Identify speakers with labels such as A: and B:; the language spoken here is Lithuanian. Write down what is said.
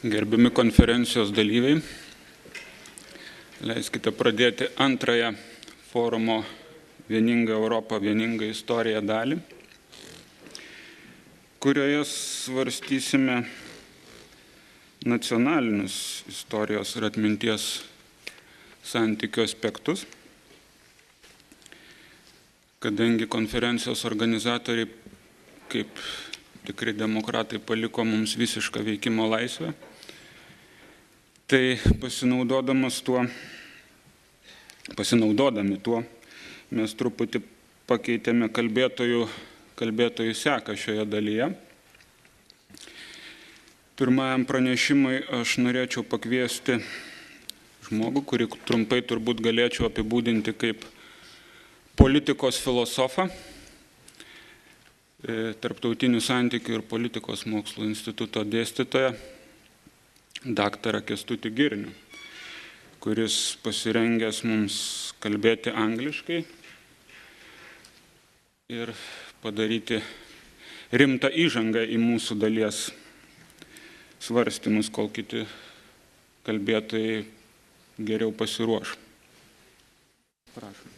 A: Gerbiami konferencijos dalyviai, leiskite pradėti antrąją forumo Vieninga Europa, vieninga istorija dalį, kurioje svarstysime nacionalinius istorijos ir atminties santykių aspektus. Kadangi konferencijos organizatoriai, kaip tikri demokratai, paliko mums visišką veikimo laisvę, tai pasinaudodami tuo, mes truputį pakeitėme kalbėtojų seką šioje dalyje. Pirmajam pranešimui aš norėčiau pakviesti žmogų, kurį trumpai turbūt galėčiau apibūdinti kaip politikos filosofą, Tarptautinių santykių ir politikos mokslų instituto dėstytoją, daktarą Kęstutį Girnių, kuris pasirengęs mums kalbėti angliškai ir padaryti rimtą įžangą į mūsų dalies svarstymus, kol kiti kalbėtojai geriau pasiruoš. Prašom.